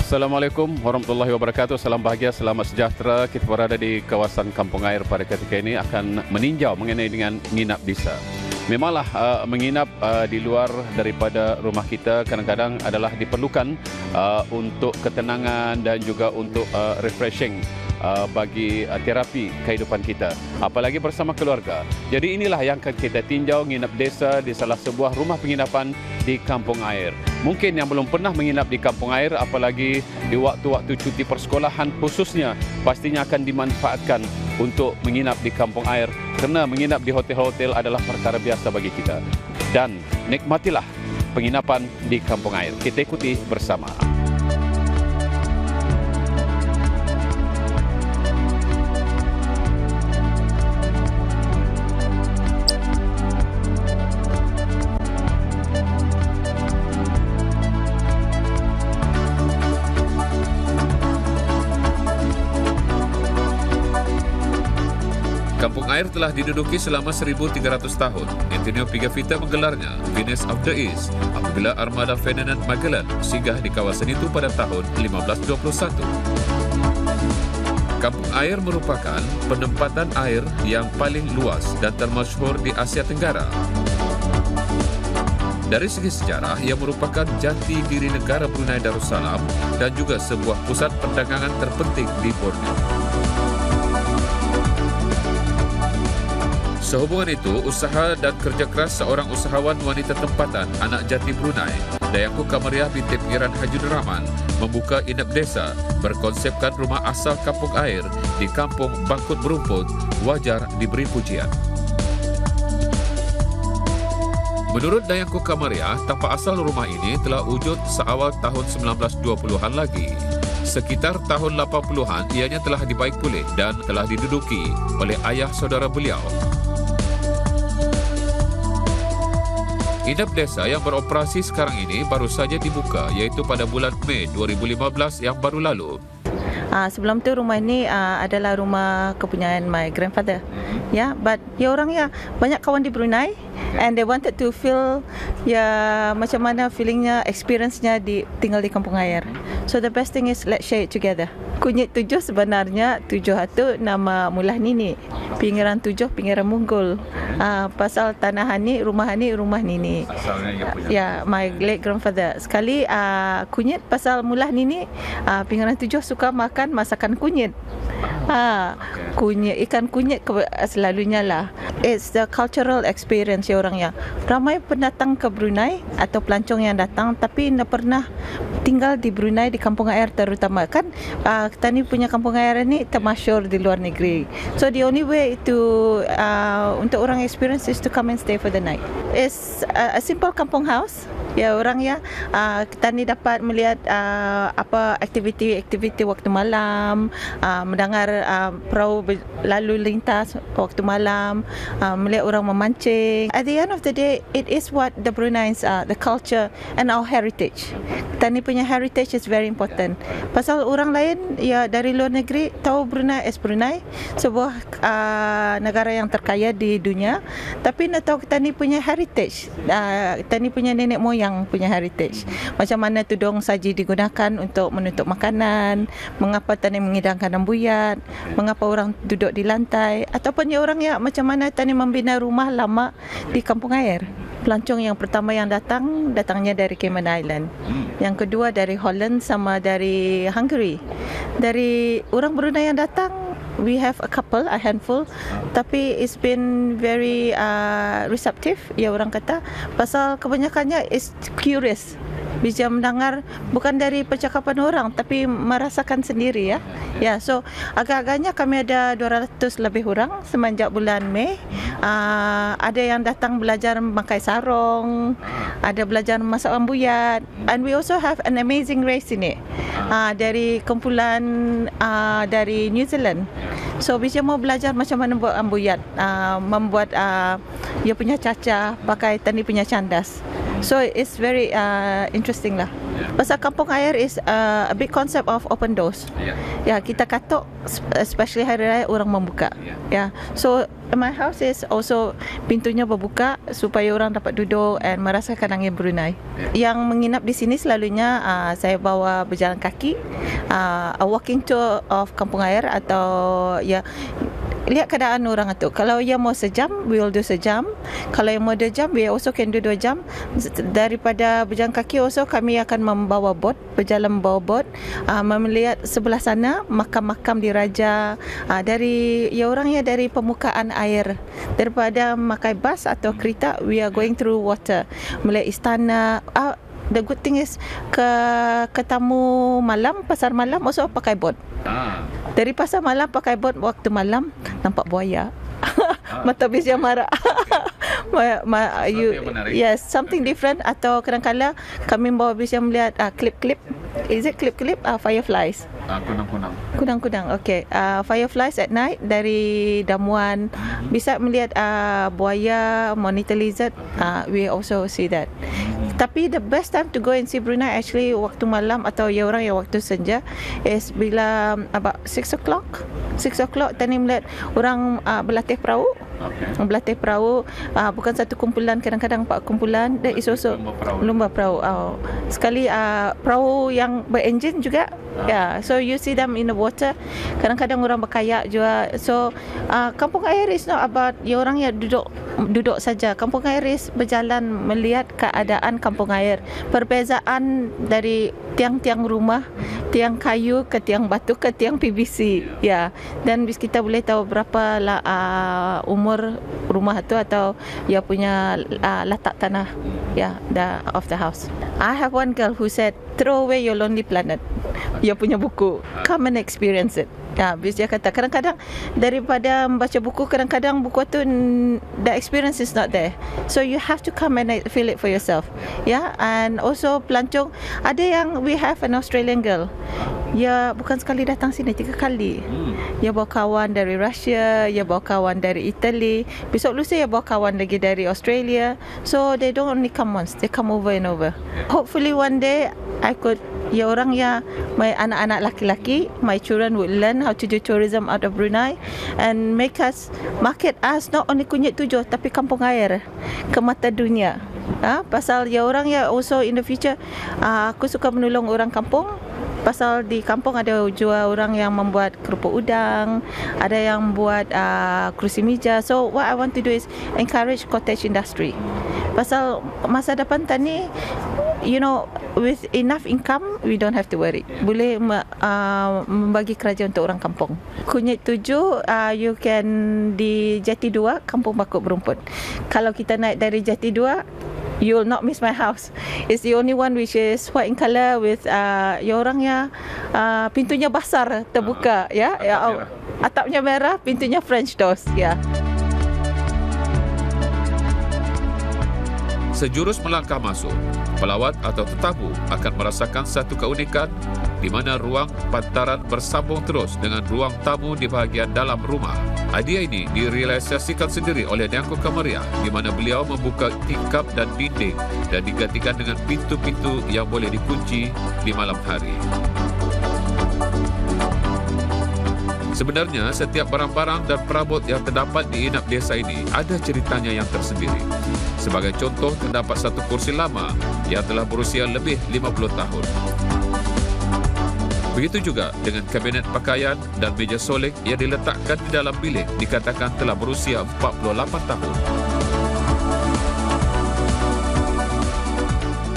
Assalamualaikum warahmatullahi wabarakatuh. Salam bahagia, selamat sejahtera. Kita berada di kawasan Kampung Air pada ketika ini akan meninjau mengenai dengan nginap desa. Memanglah menginap di luar daripada rumah kita kadang-kadang adalah diperlukan untuk ketenangan dan juga untuk refreshing bagi terapi kehidupan kita, apalagi bersama keluarga. Jadi inilah yang akan kita tinjau, nginap desa di salah sebuah rumah penginapan di Kampung Air. Mungkin yang belum pernah menginap di Kampung Air, apalagi di waktu-waktu cuti persekolahan khususnya, pastinya akan dimanfaatkan untuk menginap di Kampung Air, kerana menginap di hotel-hotel adalah perkara biasa bagi kita. Dan nikmatilah penginapan di Kampung Air. Kita ikuti bersama. Kampung Air telah diduduki selama 1,300 tahun. Antonio Pigafetta menggelarnya Venice of the East apabila armada Ferdinand Magellan singgah di kawasan itu pada tahun 1521. Kampung Air merupakan penempatan air yang paling luas dan termasyhur di Asia Tenggara. Dari segi sejarah, ia merupakan jati diri negara Brunei Darussalam dan juga sebuah pusat perdagangan terpenting di Borneo. Sehubungan itu, usaha dan kerja keras seorang usahawan wanita tempatan anak jati Brunei, Dayangku Kamariah binti Pengiran Hajun Rahman, membuka inap desa berkonsepkan rumah asal Kampung Air di Kampung Bangkut Berumput, wajar diberi pujian. Menurut Dayangku Kamariah, tapak asal rumah ini telah wujud seawal tahun 1920-an lagi. Sekitar tahun 80-an, ianya telah dibaik pulih dan telah diduduki oleh ayah saudara beliau. Inap desa yang beroperasi sekarang ini baru saja dibuka, iaitu pada bulan Mei 2015 yang baru lalu. Sebelum tu rumah ini adalah rumah kepunyaan my grandfather. But orang banyak kawan di Brunei and they wanted to feel macam mana feelingnya, experience-nya tinggal di Kampung Air. So the best thing is let's share it together. Kunyit 7 sebenarnya 7 itu nama mulah nini. Pinggiran 7 pinggiran Munggul. Pasal tanah ni, rumah nini. Asalnya ia punya. My late grandfather. Sekali kunyit pasal mulah nini, pinggiran 7 suka makan masakan kunyit. Kunyit, ikan kunyit selalunya lah. It's the cultural experience orangnya. Ramai pendatang ke Brunei atau pelancong yang datang tapi tidak pernah tinggal di Brunei, di Kampung Air terutama. Kan kita ni punya Kampung Air ni termasyhur di luar negeri. So the only way to untuk orang experience is to come and stay for the night. It's a simple kampung house. Kita ni dapat melihat aktiviti waktu malam, mendengar perahu lalu lintas waktu malam, melihat orang memancing. At the end of the day, it is what the Bruneians are, the culture and our heritage. Kita ni punya heritage is very important. Pasal orang lain dari luar negeri tahu Brunei as Brunei, sebuah negara yang terkaya di dunia, tapi nak tahu kita ni punya heritage. Kita ni punya nenek moyang punya heritage. Macam mana tudung saji digunakan untuk menutup makanan, mengapa tani mengidangkan ambuyat, mengapa orang duduk di lantai, ataupun orang macam mana tani membina rumah lama di Kampung Air. Pelancong yang pertama yang datangnya dari Cayman Island. Yang kedua dari Holland sama dari Hungary. Dari orang Brunei yang datang, we have a handful, tapi it's been very receptive, orang kata, pasal kebanyakannya is curious. Bisa mendengar bukan dari percakapan orang tapi merasakan sendiri so agak-agaknya kami ada 200 lebih orang semenjak bulan Mei. Ada yang datang belajar memakai sarung, ada belajar masak ambuyat, and we also have an amazing race ini dari kumpulan dari New Zealand. So bisa mau belajar macam mana buat ambuyat, membuat dia punya caca, pakai tani punya candas. So it's very interesting lah. Pasal kampung air is a big concept of open doors. Ya, kita katok, especially hari raya orang membuka. Ya, so my house is also pintunya berbuka supaya orang dapat duduk and merasakan angin Brunei. Yang menginap di sini selalunya saya bawa berjalan kaki, a walking tour of kampung air atau ya lihat keadaan orang itu. Kalau yang mau sejam, we will do sejam. Kalau yang mau 2 jam, we also can do 2 jam. Daripada berjalan kaki, also kami akan membawa bot, berjalan membawa bot, melihat sebelah sana makam-makam diraja, dari ya orangnya dari permukaan air. Daripada makai bas atau kereta, we are going through water. Melihat istana. The good thing is ketemu malam, pasar malam also pakai bot. Dari pasar malam pakai bot waktu malam nampak buaya. Mata bisnya marah. Yes, something different. Atau kadang-kadang kami bawa bis yang melihat klip-klip. Is it klip-klip? Fireflies. Kunang-kunang. Okay. Fireflies at night dari Damuan. Bisa melihat buaya, monitor lizard. We also see that. Tapi the best time to go and see Brunei actually waktu malam atau ya orang yang waktu senja is bila about 6 o'clock. 6 o'clock tadi melihat orang berlatih perahu. Berlatih perahu, bukan satu kumpulan, kadang-kadang 4 kumpulan. That is also lumba perahu. Sekali perahu yang berenjin juga. Yeah, so you see them in the water. Kadang-kadang orang berkayak juga. So kampung air is not about ya orang yang duduk saja. Kampung air is berjalan melihat keadaan kampung air. Perbezaan dari tiang-tiang rumah, tiang kayu ke tiang batu ke tiang PVC. Ya, dan kita boleh tahu berapa umur rumah itu atau ia punya latak tanah of the house. I have one girl who said, "Throw away your lonely planet." Ia punya buku. Come and experience it. Ya, dia kata kadang-kadang daripada membaca buku, kadang-kadang buku tu the experience is not there. So you have to come and feel it for yourself. Yeah, and also pelancong ada yang we have an Australian girl. Ya, bukan sekali datang sini, 3 kali. Ya bawa kawan dari Russia, ya bawa kawan dari Italy. Besok lusa ya bawa kawan lagi dari Australia. So they don't only come once, they come over and over. Hopefully one day I could, ya orang ya, my anak-anak laki-laki, my children would learn how to do tourism out of Brunei and market us not only Kunyit 7 tapi kampung air ke mata dunia. Pasal ya orang ya also in the future, aku suka menolong orang kampung. Pasal di kampung ada juga orang yang membuat kerupuk udang, ada yang buat kerusi meja. So what I want to do is encourage cottage industry. Pasal masa depan tani, you know, with enough income, we don't have to worry. Boleh membagi kerja untuk orang kampung. Kunyit 7, you can di Jati 2, Kampung Bakut Berumput. Kalau kita naik dari Jati 2, you will not miss my house. It's the only one which is white in color with ya orangnya pintunya besar terbuka, atapnya merah, pintunya French doors, ya. Sejurus melangkah masuk, pelawat atau tetamu akan merasakan satu keunikan di mana ruang pantaran bersambung terus dengan ruang tamu di bahagian dalam rumah. Idea ini direalisasikan sendiri oleh Dianko Kamariah di mana beliau membuka tingkap dan dinding dan digantikan dengan pintu-pintu yang boleh dikunci di malam hari. Sebenarnya, setiap barang-barang dan perabot yang terdapat di inap desa ini ada ceritanya yang tersendiri. Sebagai contoh, terdapat satu kursi lama yang telah berusia lebih 50 tahun. Begitu juga dengan kabinet pakaian dan meja solek yang diletakkan di dalam bilik dikatakan telah berusia 48 tahun.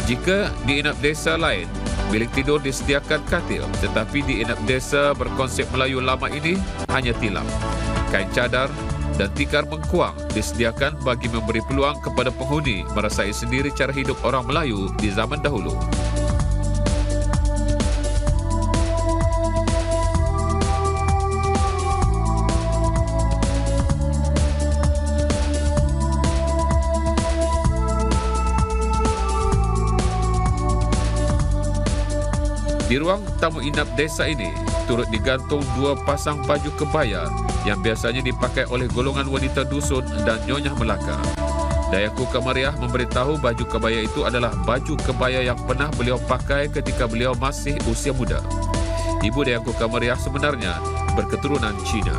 Jika di inap desa lain, bilik tidur disediakan katil, tetapi di inap desa berkonsep Melayu lama ini hanya tilam. Kain cadar dan tikar mengkuang disediakan bagi memberi peluang kepada penghuni merasai sendiri cara hidup orang Melayu di zaman dahulu. Di ruang tamu inap desa ini turut digantung 2 pasang baju kebaya yang biasanya dipakai oleh golongan wanita dusun dan Nyonya Melaka. Dayanku Kamariah memberitahu baju kebaya itu adalah baju kebaya yang pernah beliau pakai ketika beliau masih usia muda. Ibu Dayanku Kamariah sebenarnya berketurunan Cina.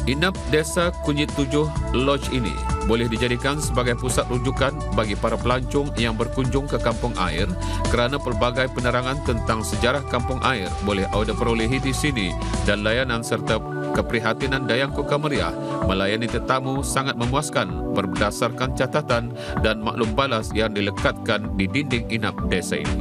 Inap Desa Kunyit 7 Lodge ini boleh dijadikan sebagai pusat rujukan bagi para pelancong yang berkunjung ke kampung air kerana pelbagai penerangan tentang sejarah kampung air boleh anda perolehi di sini dan layanan serta keprihatinan Dayanku Kamariah melayani tetamu sangat memuaskan berdasarkan catatan dan maklum balas yang dilekatkan di dinding inap desa ini.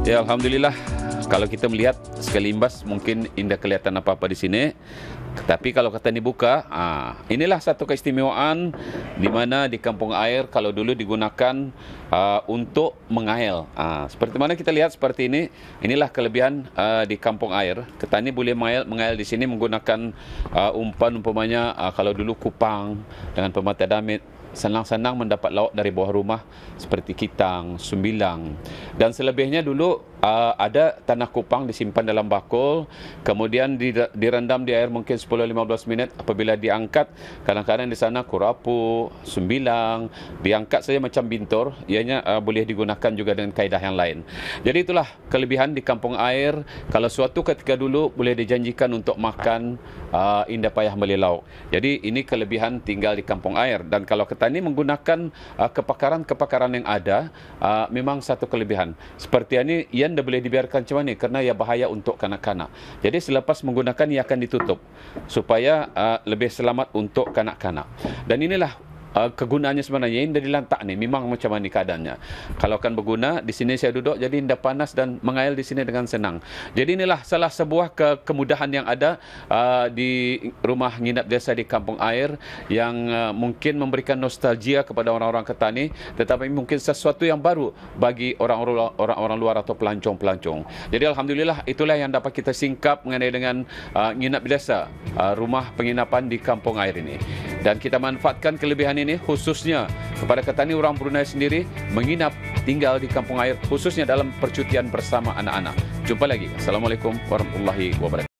Ya, Alhamdulillah, kalau kita melihat sekelimbas mungkin indah kelihatan apa-apa di sini. Tapi kalau kata dibuka, inilah satu keistimewaan di mana di kampung air kalau dulu digunakan untuk mengail. Seperti mana kita lihat seperti ini, inilah kelebihan di kampung air. Petani boleh mengail di sini menggunakan umpan umpamanya kalau dulu kupang dengan pemata damit. Senang-senang mendapat lauk dari bawah rumah seperti kitang, sumbilang. Dan selebihnya dulu ada tanah kupang disimpan dalam bakul, kemudian direndam di air mungkin 10-15 minit. Apabila diangkat, kadang-kadang di sana kurapu, sumbilang, diangkat saja macam bintur, ianya boleh digunakan juga dengan kaedah yang lain. Jadi itulah kelebihan di kampung air. Kalau suatu ketika dulu boleh dijanjikan untuk makan, indah payah beli lauk. Jadi ini kelebihan tinggal di kampung air. Dan kalau petani menggunakan kepakaran-kepakaran yang ada, memang satu kelebihan. Seperti ini, ia tidak boleh dibiarkan macam mana kerana ia bahaya untuk kanak-kanak. Jadi selepas menggunakan, ia akan ditutup supaya lebih selamat untuk kanak-kanak. Dan inilah kegunaannya sebenarnya. Indah dilantak ni memang macam mana keadaannya. Kalau akan berguna, di sini saya duduk jadi indah panas dan mengail di sini dengan senang. Jadi inilah salah sebuah kemudahan yang ada di rumah nginap desa di kampung air yang mungkin memberikan nostalgia kepada orang-orang Ketani, tetapi mungkin sesuatu yang baru bagi orang-orang luar atau pelancong-pelancong. Jadi Alhamdulillah, itulah yang dapat kita singkap mengenai dengan nginap desa, rumah penginapan di kampung air ini. Dan kita manfaatkan kelebihan ini khususnya kepada Ketani orang Brunei sendiri menginap tinggal di kampung air, khususnya dalam percutian bersama anak-anak. Jumpa lagi. Assalamualaikum warahmatullahi wabarakatuh.